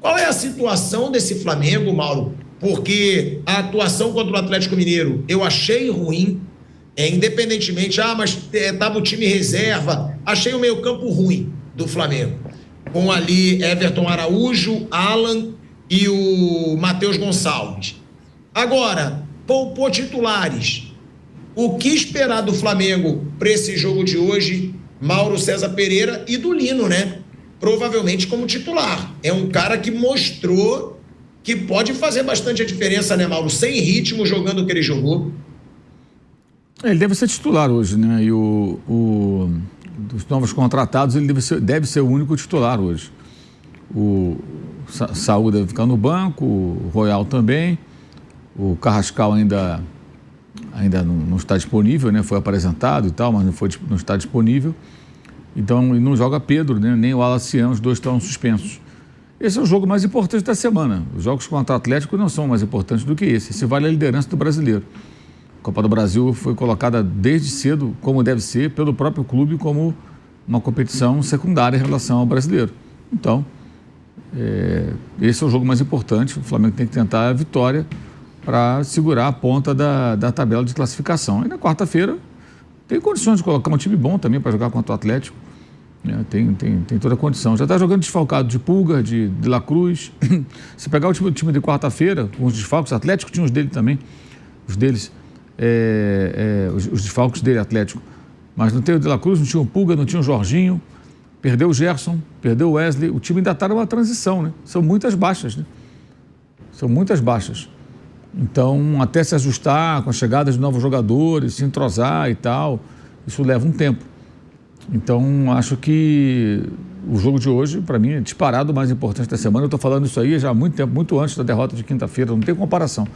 Qual é a situação desse Flamengo, Mauro? Porque a atuação contra o Atlético Mineiro eu achei ruim, independentemente, mas estava o time reserva, achei o meio-campo ruim do Flamengo. Com ali Everton Araújo, Alan e o Matheus Gonçalves. Agora, poupou titulares. O que esperar do Flamengo para esse jogo de hoje, Mauro César Pereira e do Lino, né? Provavelmente como titular. É um cara que mostrou que pode fazer bastante a diferença, né, Mauro? Sem ritmo, jogando o que ele jogou. Ele deve ser titular hoje, né? E dos novos contratados, ele deve ser o único titular hoje. O Saúl deve ficar no banco, o Royal também, o Carrascal ainda não está disponível, né? Foi apresentado e tal, mas não está disponível. Então, não joga Pedro, né? Nem o Alaciano, os dois estão suspensos. Esse é o jogo mais importante da semana. Os jogos contra o Atlético não são mais importantes do que esse. Esse vale a liderança do brasileiro. A Copa do Brasil foi colocada desde cedo, como deve ser, pelo próprio clube, como uma competição secundária em relação ao brasileiro. Então, esse é o jogo mais importante. O Flamengo tem que tentar a vitória para segurar a ponta da tabela de classificação. E na quarta-feira tem condições de colocar um time bom também para jogar contra o Atlético. Tem toda a condição. Já está jogando desfalcado de Pulga, de La Cruz. Se pegar o time de quarta-feira, com os desfalques, Atlético tinha os dele também, os deles, os desfalques dele, Atlético. Mas não tem o de La Cruz, não tinha o Pulga, não tinha o Jorginho, perdeu o Gerson, perdeu o Wesley. O time ainda está numa transição, né? São muitas baixas, né? São muitas baixas. Então, até se ajustar com a chegada de novos jogadores, se entrosar e tal, isso leva um tempo. Então, acho que o jogo de hoje, para mim, é disparado o mais importante da semana. Eu estou falando isso aí já há muito tempo, muito antes da derrota de quinta-feira, não tem comparação.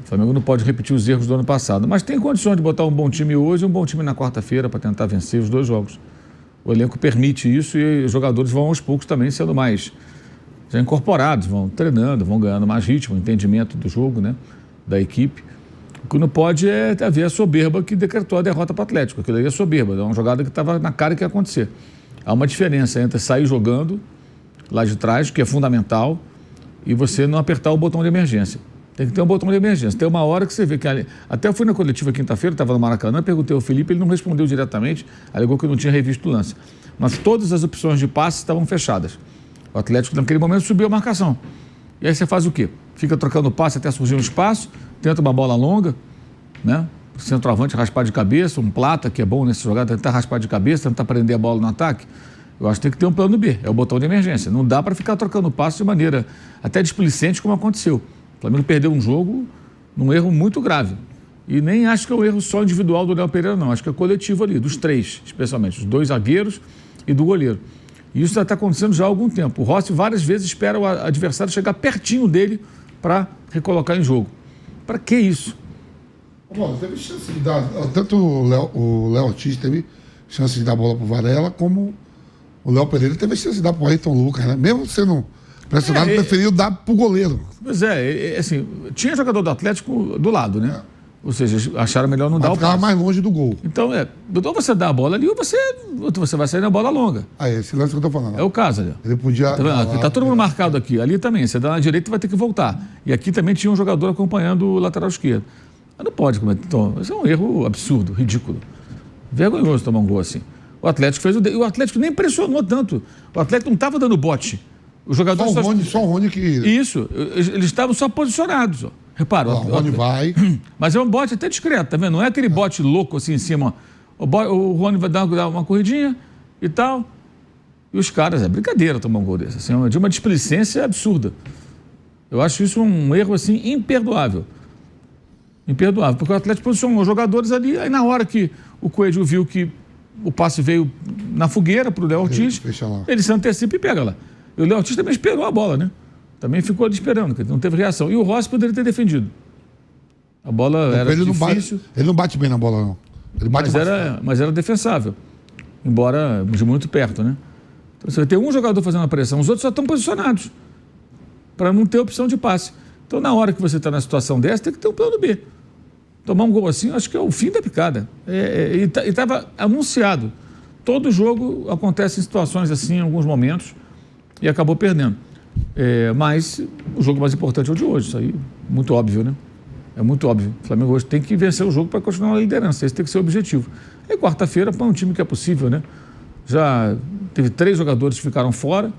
O Flamengo não pode repetir os erros do ano passado, mas tem condições de botar um bom time hoje e um bom time na quarta-feira para tentar vencer os dois jogos. O elenco permite isso e os jogadores vão aos poucos também sendo mais já incorporados, vão treinando, vão ganhando mais ritmo, entendimento do jogo, né, da equipe. O que não pode é haver a soberba que decretou a derrota para o Atlético. Aquilo aí é soberba, é uma jogada que estava na cara que ia acontecer. Há uma diferença entre sair jogando lá de trás, que é fundamental, e você não apertar o botão de emergência. Tem que ter um botão de emergência. Tem uma hora que você vê que... Até eu fui na coletiva quinta-feira, estava no Maracanã, perguntei ao Felipe, ele não respondeu diretamente, alegou que eu não tinha revisto o lance. Mas todas as opções de passe estavam fechadas. O Atlético, naquele momento, subiu a marcação. E aí você faz o quê? Fica trocando passe até surgir um espaço, tenta uma bola longa, né? O centroavante raspar de cabeça, um Plata, que é bom nessa jogada, tentar raspar de cabeça, tentar prender a bola no ataque. Eu acho que tem que ter um plano B, é o botão de emergência. Não dá para ficar trocando passe de maneira até displicente, como aconteceu. O Flamengo perdeu um jogo num erro muito grave. E nem acho que é um erro só individual do Léo Pereira, não. Acho que é coletivo ali, dos três, especialmente, os dois zagueiros e do goleiro. E isso já está acontecendo já há algum tempo. O Rossi várias vezes espera o adversário chegar pertinho dele para recolocar em jogo. Para que isso? Bom, teve chance de dar... Tanto o Léo Ortiz teve chance de dar a bola para o Varela, como o Léo Pereira teve chance de dar para o Ayrton Lucas, né? Mesmo sendo pressionado, preferiu dar para o goleiro. Pois assim, tinha jogador do Atlético do lado, né? Ou seja, acharam melhor não dar o passe. Ficava mais longe do gol. Então, ou você dá a bola ali, ou você vai sair na bola longa. Esse lance que eu tô falando. É o caso ali. Ele podia... Tá todo mundo marcado aqui. Ali também, você dá na direita, vai ter que voltar. E aqui também tinha um jogador acompanhando o lateral esquerdo. Mas não pode cometer. Então, isso é um erro absurdo, ridículo. Vergonhoso tomar um gol assim. O Atlético fez o Atlético nem pressionou tanto. O Atlético não estava dando bote. Os jogadores só o Rony que... Isso. Eles estavam só posicionados, ó. Repara, o Rony vai. Mas é um bote até discreto, tá vendo? Não é aquele bote louco assim em cima. O Rony vai dar uma corridinha e tal. E os caras, é brincadeira tomar um gol desse. Assim, de uma displicência absurda. Eu acho isso um erro assim imperdoável. Imperdoável. Porque o Atlético posicionou os jogadores ali, aí na hora que o Coelho viu que o passe veio na fogueira para o Léo Ortiz, ele se antecipa e pega lá. E o Léo Ortiz também esperou a bola, né? Também ficou ali esperando, porque não teve reação. E o Rossi poderia ter defendido. A bola era difícil. Ele não bate bem na bola, não. Ele bate mas era defensável. Embora de muito perto, né? Então você tem um jogador fazendo a pressão, os outros só estão posicionados para não ter opção de passe. Então, na hora que você está na situação dessa, tem que ter um plano B. Tomar um gol assim, acho que é o fim da picada. E estava anunciado. Todo jogo acontece em situações assim, em alguns momentos, e acabou perdendo. Mas o jogo mais importante é o de hoje, isso aí é muito óbvio, né? É muito óbvio. O Flamengo hoje tem que vencer o jogo para continuar na liderança, esse tem que ser o objetivo. E quarta-feira põe um time que é possível, né? Já teve 3 jogadores que ficaram fora,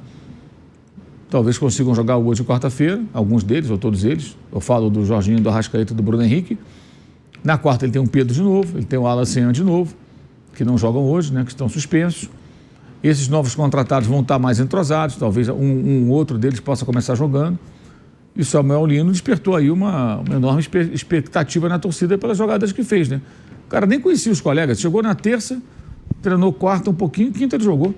talvez consigam jogar hoje quarta-feira, alguns deles, ou todos eles. Eu falo do Jorginho, do Arrascaeta e do Bruno Henrique. Na quarta ele tem o Pedro de novo, ele tem o Alan Senna de novo, que não jogam hoje, né? Que estão suspensos. Esses novos contratados vão estar mais entrosados, talvez um outro deles possa começar jogando. E o Samuel Lino despertou aí uma enorme expectativa na torcida pelas jogadas que fez, né? O cara nem conhecia os colegas, chegou na terça, treinou quarta um pouquinho, quinta ele jogou.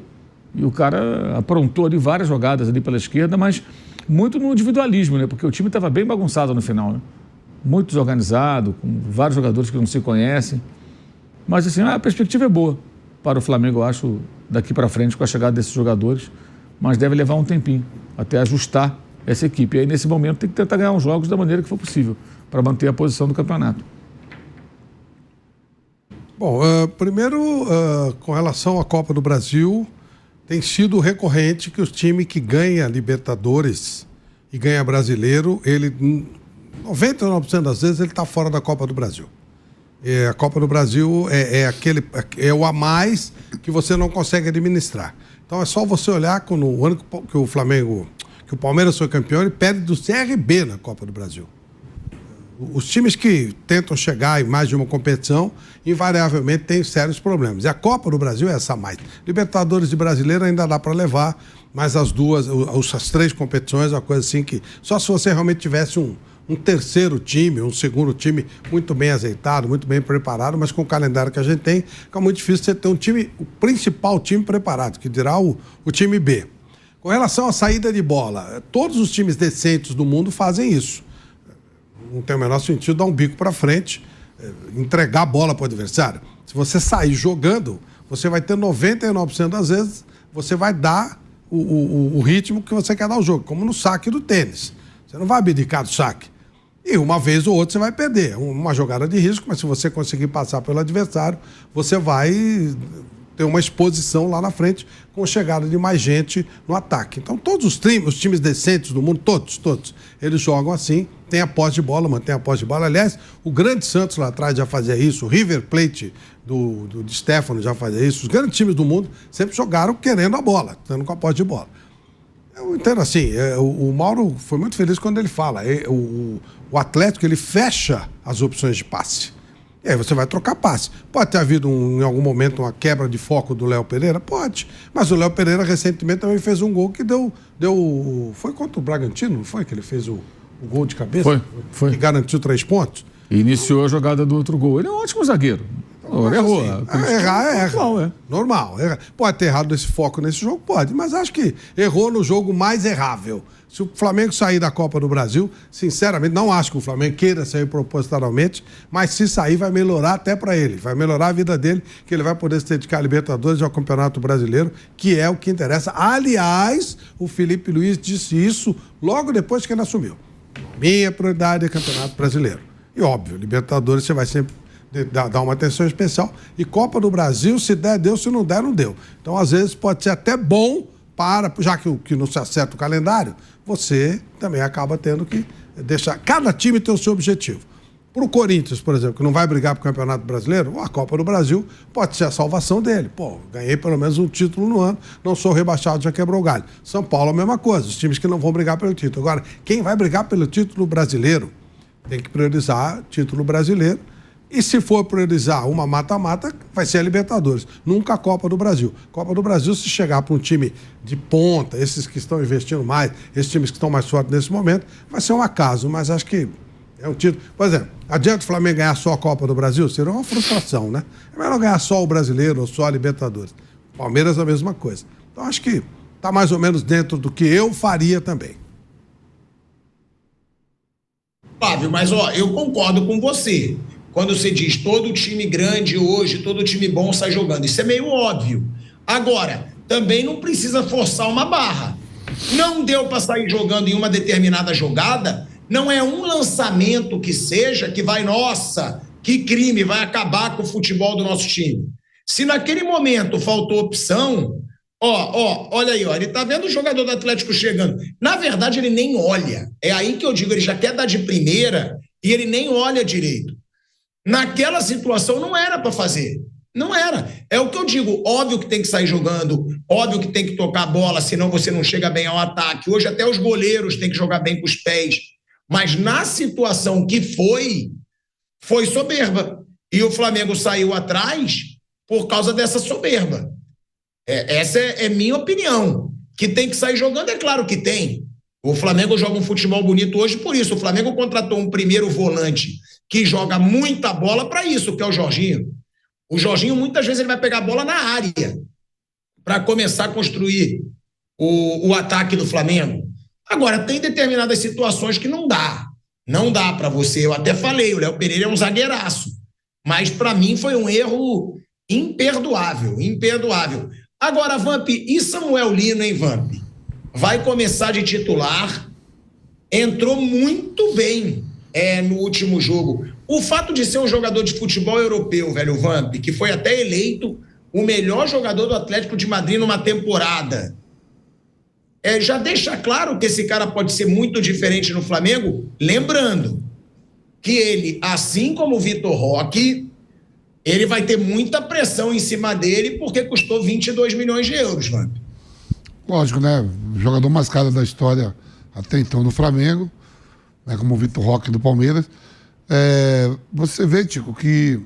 E o cara aprontou ali várias jogadas ali pela esquerda, mas muito no individualismo, né? Porque o time estava bem bagunçado no final, né? Muito desorganizado, com vários jogadores que não se conhecem. Mas assim, a perspectiva é boa para o Flamengo, eu acho, daqui para frente com a chegada desses jogadores, mas deve levar um tempinho até ajustar essa equipe. E aí, nesse momento, tem que tentar ganhar os jogos da maneira que for possível para manter a posição do campeonato. Bom, primeiro, com relação à Copa do Brasil, tem sido recorrente que os times que ganham Libertadores e ganha Brasileiro, ele, 99% das vezes, ele está fora da Copa do Brasil. A Copa do Brasil é o a mais que você não consegue administrar. Então é só você olhar no ano que o Flamengo, que o Palmeiras foi campeão, ele perde do CRB na Copa do Brasil. Os times que tentam chegar em mais de uma competição, invariavelmente têm sérios problemas. E a Copa do Brasil é essa a mais. Libertadores e Brasileiro ainda dá para levar, mas as 3 competições é uma coisa assim que só se você realmente tivesse um terceiro time, um segundo time muito bem azeitado, muito bem preparado, mas com o calendário que a gente tem, fica muito difícil você ter um time, o principal time preparado, que dirá o time B. Com relação à saída de bola, todos os times decentes do mundo fazem isso. Não tem o menor sentido dar um bico para frente, entregar a bola para o adversário. Se você sair jogando, você vai ter 99% das vezes, você vai dar o ritmo que você quer dar ao jogo, como no saque do tênis. Você não vai abdicar do saque. E uma vez ou outra você vai perder. Uma jogada de risco, mas se você conseguir passar pelo adversário, você vai ter uma exposição lá na frente com a chegada de mais gente no ataque. Então todos os times decentes do mundo, todos, eles jogam assim, tem a posse de bola, mantém a posse de bola. Aliás, o grande Santos lá atrás já fazia isso, o River Plate de Stefano já fazia isso. Os grandes times do mundo sempre jogaram querendo a bola, estando com a posse de bola. Eu entendo assim, o Mauro foi muito feliz quando ele fala, o Atlético ele fecha as opções de passe. E aí você vai trocar passe. Pode ter havido em algum momento uma quebra de foco do Léo Pereira? Pode. Mas o Léo Pereira recentemente também fez um gol que deu foi contra o Bragantino, não foi? Que ele fez o gol de cabeça? Foi. Que garantiu 3 pontos? E iniciou a jogada do outro gol. Ele é um ótimo zagueiro. Ele errou. Erra. Normal. Pode ter errado esse foco nesse jogo? Pode. Mas acho que errou no jogo mais errável. Se o Flamengo sair da Copa do Brasil, sinceramente, não acho que o Flamengo queira sair propositalmente, mas se sair vai melhorar até para ele. Vai melhorar a vida dele, que ele vai poder se dedicar a Libertadores e ao Campeonato Brasileiro, que é o que interessa. Aliás, o Felipe Luiz disse isso logo depois que ele assumiu. Minha prioridade é o Campeonato Brasileiro. E óbvio, Libertadores você vai sempre dar uma atenção especial. E Copa do Brasil, se der, deu, se não der, não deu. Então, às vezes, pode ser até bom já que não se acerta o calendário, você também acaba tendo que deixar. Cada time tem o seu objetivo. Para o Corinthians, por exemplo, que não vai brigar para o Campeonato Brasileiro, a Copa do Brasil pode ser a salvação dele. Pô, ganhei pelo menos um título no ano, não sou rebaixado, já quebrou o galho. São Paulo, a mesma coisa, os times que não vão brigar pelo título. Agora, quem vai brigar pelo título brasileiro tem que priorizar título brasileiro. E se for priorizar uma mata-mata, vai ser a Libertadores. Nunca a Copa do Brasil. Copa do Brasil, se chegar para um time de ponta, esses que estão investindo mais, esses times que estão mais fortes nesse momento, vai ser um acaso, mas acho que é um título. Por exemplo, adianta o Flamengo ganhar só a Copa do Brasil? Seria uma frustração, né? É melhor ganhar só o Brasileiro ou só a Libertadores. Palmeiras a mesma coisa. Então acho que está mais ou menos dentro do que eu faria também. Flávio, mas eu concordo com você. Quando você diz todo time grande hoje, todo time bom sai jogando. Isso é meio óbvio. Agora, também não precisa forçar uma barra. Não deu para sair jogando em uma determinada jogada, não é um lançamento que seja que vai, nossa, que crime, vai acabar com o futebol do nosso time. Se naquele momento faltou opção, Olha aí, ele tá vendo o jogador do Atlético chegando. Na verdade, ele nem olha. É aí que eu digo, ele já quer dar de primeira e ele nem olha direito. Naquela situação não era para fazer. Não era. É o que eu digo, óbvio que tem que sair jogando, óbvio que tem que tocar a bola, senão você não chega bem ao ataque. Hoje até os goleiros têm que jogar bem com os pés. Mas na situação que foi soberba. E o Flamengo saiu atrás por causa dessa soberba. Essa é minha opinião. Que tem que sair jogando, é claro que tem. O Flamengo joga um futebol bonito hoje por isso. O Flamengo contratou um primeiro volante que joga muita bola para isso, que é o Jorginho. O Jorginho, muitas vezes, ele vai pegar a bola na área para começar a construir o ataque do Flamengo. Agora, tem determinadas situações que não dá. Não dá para você. Eu até falei, o Léo Pereira é um zagueiraço. Mas, para mim, foi um erro imperdoável. Imperdoável. Agora, Vamp, e Samuel Lino, hein, Vamp? Vai começar de titular. Entrou muito bem no último jogo. O fato de ser um jogador de futebol europeu, velho Vamp, que foi até eleito o melhor jogador do Atlético de Madrid numa temporada, já deixa claro que esse cara pode ser muito diferente no Flamengo, lembrando que ele, assim como o Vitor Roque, ele vai ter muita pressão em cima dele porque custou 22 milhões de euros, Vamp. Lógico, né? O jogador mais caro da história até então do Flamengo, né? Como o Vitor Roque do Palmeiras. Você vê, Tico, que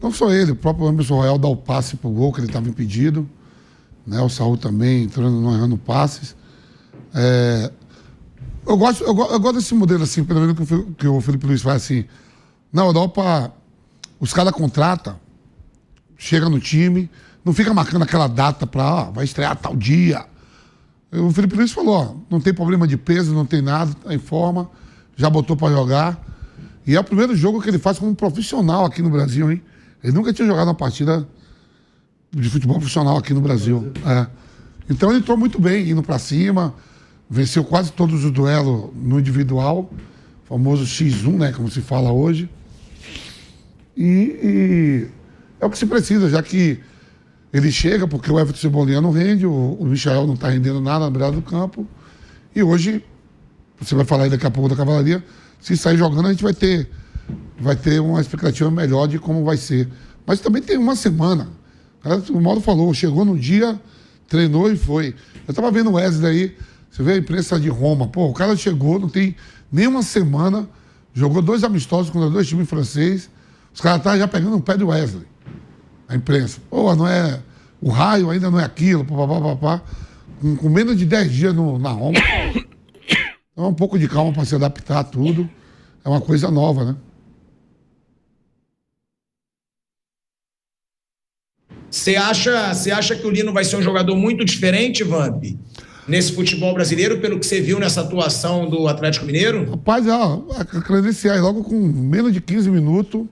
não só ele, o próprio Emerson Royal dá o passe pro gol que ele estava impedido, né? O Saúl também entrando, não errando passes. Eu gosto desse modelo assim, pelo menos que o Felipe Luiz faz assim. Na Europa, os caras contratam, chega no time, não fica marcando aquela data para vai estrear tal dia. O Felipe Luiz falou, não tem problema de peso, não tem nada, tá em forma, já botou para jogar. E é o primeiro jogo que ele faz como profissional aqui no Brasil, hein? Ele nunca tinha jogado uma partida de futebol profissional aqui no Brasil. Então ele entrou muito bem, indo para cima, venceu quase todos os duelos no individual, famoso X1, né, como se fala hoje. E é o que se precisa, já que ele chega, porque o Everton Cebolinha não rende, o Michael não está rendendo nada na beirada do campo. E hoje, você vai falar aí daqui a pouco da Cavalaria, se sair jogando, a gente vai ter uma expectativa melhor de como vai ser. Mas também tem uma semana. O Mauro falou, chegou no dia, treinou e foi. Eu estava vendo o Wesley aí, você vê a imprensa de Roma. Pô, o cara chegou, não tem nem uma semana, jogou 2 amistosos contra 2 times franceses. Os caras estão já pegando o pé do Wesley. A imprensa. Pô, não é... O raio ainda não é aquilo, papapá. Com menos de 10 dias na Roma. Então, um pouco de calma para se adaptar a tudo. É uma coisa nova, né? Você acha que o Lino vai ser um jogador muito diferente, Vamp, nesse futebol brasileiro, pelo que você viu nessa atuação do Atlético Mineiro? Rapaz, a credenciais logo com menos de 15 minutos.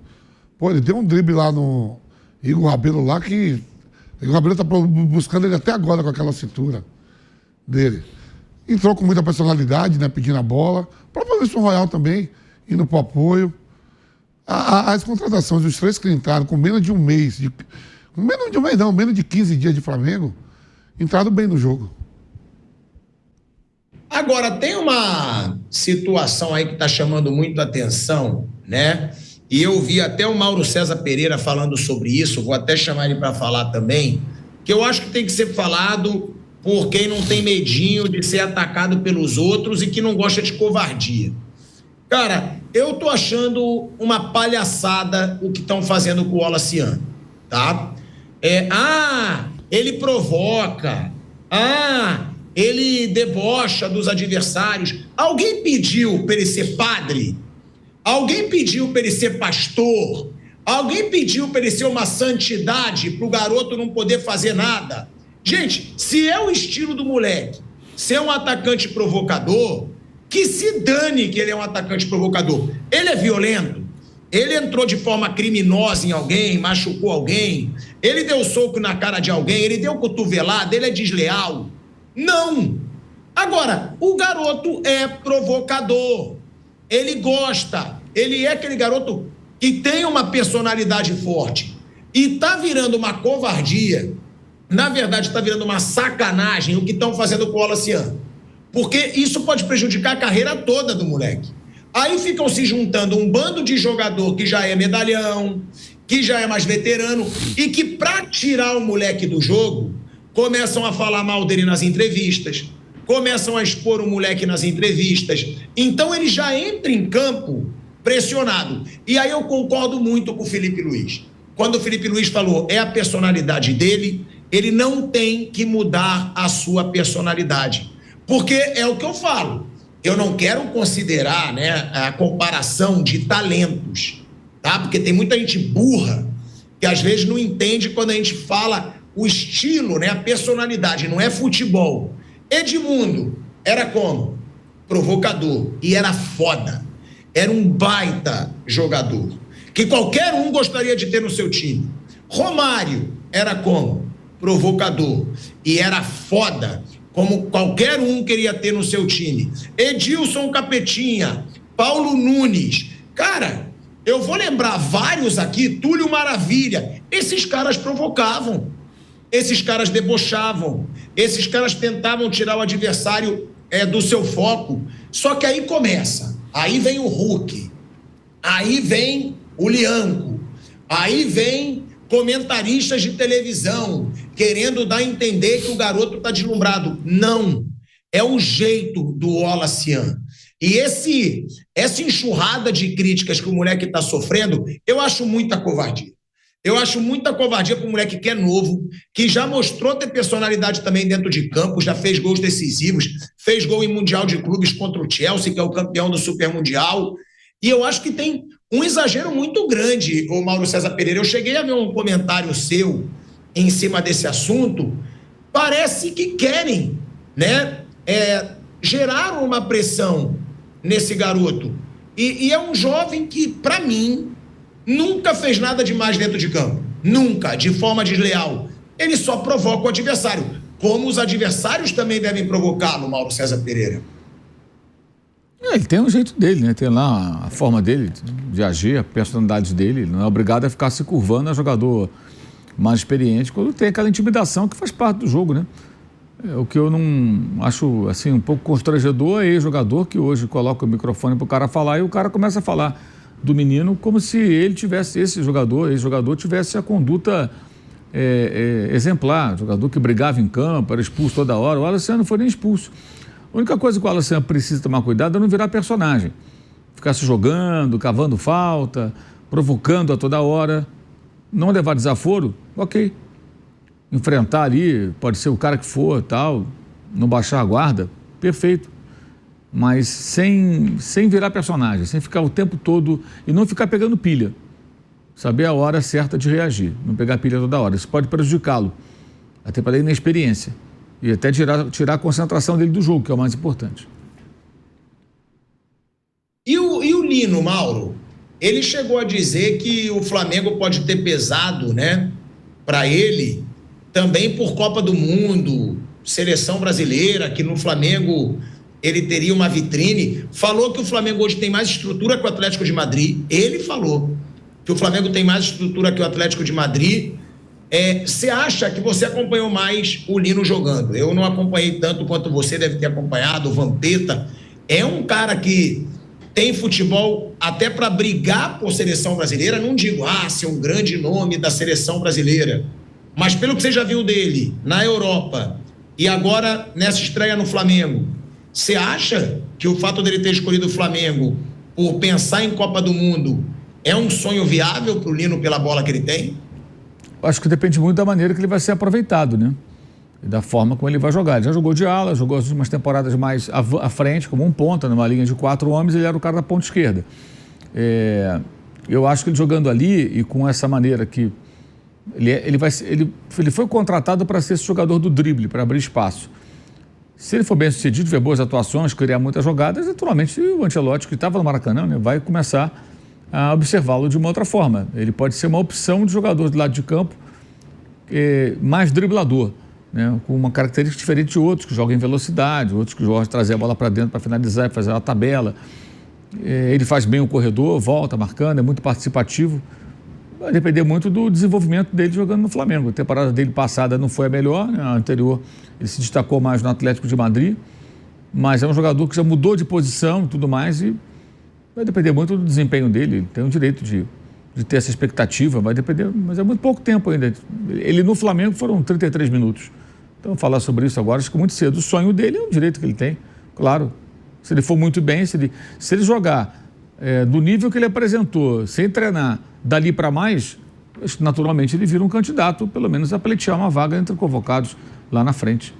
Pô, ele deu um drible lá no Igor Rabelo lá que... O Igor Rabelo tá buscando ele até agora com aquela cintura dele. Entrou com muita personalidade, né, pedindo a bola. O próprio Emerson Royal também, indo pro apoio. As contratações dos 3 que entraram com menos de um mês, menos de 15 dias de Flamengo, entraram bem no jogo. Agora, tem uma situação aí que está chamando muito a atenção, né? E eu vi até o Mauro César Pereira falando sobre isso, vou até chamar ele para falar também, que eu acho que tem que ser falado por quem não tem medinho de ser atacado pelos outros e que não gosta de covardia. Cara, eu tô achando uma palhaçada o que estão fazendo com o Olaciano, tá? Ele provoca, ele debocha dos adversários. Alguém pediu para ele ser padre? Alguém pediu para ele ser pastor? Alguém pediu para ele ser uma santidade para o garoto não poder fazer nada? Gente, se é o estilo do moleque ser um atacante provocador, que se dane que ele é um atacante provocador. Ele é violento, ele entrou de forma criminosa em alguém, machucou alguém, ele deu soco na cara de alguém, ele deu cotovelada, ele é desleal. Não! Agora, o garoto é provocador, ele gosta, ele é aquele garoto que tem uma personalidade forte e tá virando uma covardia na verdade, está virando uma sacanagem o que estão fazendo com o Wallace Sian. Porque isso pode prejudicar a carreira toda do moleque. Aí ficam se juntando um bando de jogador que já é medalhão, que já é mais veterano, e que, para tirar o moleque do jogo, começam a falar mal dele nas entrevistas, começam a expor o moleque nas entrevistas. Então ele já entra em campo pressionado. E aí eu concordo muito com o Felipe Luiz. Quando o Felipe Luiz falou, é a personalidade dele, ele não tem que mudar a sua personalidade. Porque é o que eu falo. Eu não quero considerar, né, a comparação de talentos, tá? Porque tem muita gente burra que às vezes não entende quando a gente fala o estilo, né, a personalidade, não é futebol. Edmundo era como? Provocador. E era foda. Era um baita jogador, que qualquer um gostaria de ter no seu time. Romário era como? Provocador. E era foda, como qualquer um queria ter no seu time. Edilson Capetinha, Paulo Nunes. Cara, eu vou lembrar vários aqui, Túlio Maravilha. Esses caras provocavam, esses caras debochavam, esses caras tentavam tirar o adversário do seu foco. Só que aí começa, aí vem o Hulk, aí vem o Lianco, aí vem comentaristas de televisão querendo dar a entender que o garoto está deslumbrado. Não, é o jeito do Wallace Sian. E essa enxurrada de críticas que o moleque está sofrendo, eu acho muita covardia. Eu acho muita covardia para um moleque que é novo, que já mostrou ter personalidade também dentro de campo, já fez gols decisivos, fez gol em Mundial de Clubes contra o Chelsea, que é o campeão do Super Mundial. E eu acho que tem um exagero muito grande, o Mauro César Pereira. Eu cheguei a ver um comentário seu em cima desse assunto. Parece que querem, né, gerar uma pressão nesse garoto. E é um jovem que, para mim, nunca fez nada demais dentro de campo. Nunca, de forma desleal. Ele só provoca o adversário, como os adversários também devem provocá-lo, Mauro César Pereira. Ele tem um jeito dele, né? Tem lá a forma dele de agir, a personalidade dele. Ele não é obrigado a ficar se curvando a jogador mais experiente quando tem aquela intimidação que faz parte do jogo, né? O que eu não acho, assim, um pouco constrangedor é ex-jogador que hoje coloca o microfone para o cara falar e o cara começa a falar do menino como se ele tivesse, esse jogador, ex-jogador, tivesse a conduta exemplar. Jogador que brigava em campo, era expulso toda hora. O Wallace Sian não foi nem expulso. A única coisa que o Wallace Sian precisa tomar cuidado é não virar personagem. Ficar se jogando, cavando falta, provocando a toda hora. Não levar desaforo, ok. Enfrentar ali, pode ser o cara que for, tal, não baixar a guarda, perfeito. Mas sem virar personagem, sem ficar o tempo todo e não ficar pegando pilha. Saber a hora certa de reagir, não pegar pilha toda hora. Isso pode prejudicá-lo, até para a inexperiência. E até tirar a concentração dele do jogo, que é o mais importante. E o Lino, Mauro? Ele chegou a dizer que o Flamengo pode ter pesado, né, para ele, também por Copa do Mundo, seleção brasileira, que no Flamengo ele teria uma vitrine. Falou que o Flamengo hoje tem mais estrutura que o Atlético de Madrid. Ele falou que o Flamengo tem mais estrutura que o Atlético de Madrid. Você acha que você acompanhou mais o Lino jogando? Eu não acompanhei tanto quanto você deve ter acompanhado. O Vampeta é um cara que tem futebol até para brigar por seleção brasileira. Não digo, ser um grande nome da seleção brasileira. Mas pelo que você já viu dele na Europa e agora nessa estreia no Flamengo, você acha que o fato dele ter escolhido o Flamengo por pensar em Copa do Mundo é um sonho viável para o Lino pela bola que ele tem? Acho que depende muito da maneira que ele vai ser aproveitado, né? E da forma como ele vai jogar. Ele já jogou de ala, jogou as últimas temporadas mais à frente, como um ponta, numa linha de 4 homens, ele era o cara da ponta esquerda. Eu acho que ele jogando ali e com essa maneira que ele foi contratado para ser esse jogador do drible, para abrir espaço. Se ele for bem sucedido, tiver boas atuações, criar muitas jogadas, naturalmente o Ancelotti, que estava no Maracanã, né, vai começar a observá-lo de uma outra forma. Ele pode ser uma opção de jogador do lado de campo mais driblador, né, com uma característica diferente de outros, que jogam em velocidade, outros que jogam de trazer a bola para dentro para finalizar e fazer uma tabela. Ele faz bem o corredor, volta marcando, é muito participativo. Vai depender muito do desenvolvimento dele jogando no Flamengo. A temporada dele passada não foi a melhor, né? A anterior ele se destacou mais no Atlético de Madrid, mas é um jogador que já mudou de posição e tudo mais, e vai depender muito do desempenho dele. Ele tem o direito de ter essa expectativa, vai depender, mas é muito pouco tempo ainda. Ele no Flamengo foram 33 minutos. Então, falar sobre isso agora acho que é muito cedo. O sonho dele é um direito que ele tem, claro. Se ele for muito bem, se ele jogar do nível que ele apresentou, sem treinar, dali para mais, naturalmente ele vira um candidato, pelo menos a pleitear uma vaga entre convocados lá na frente.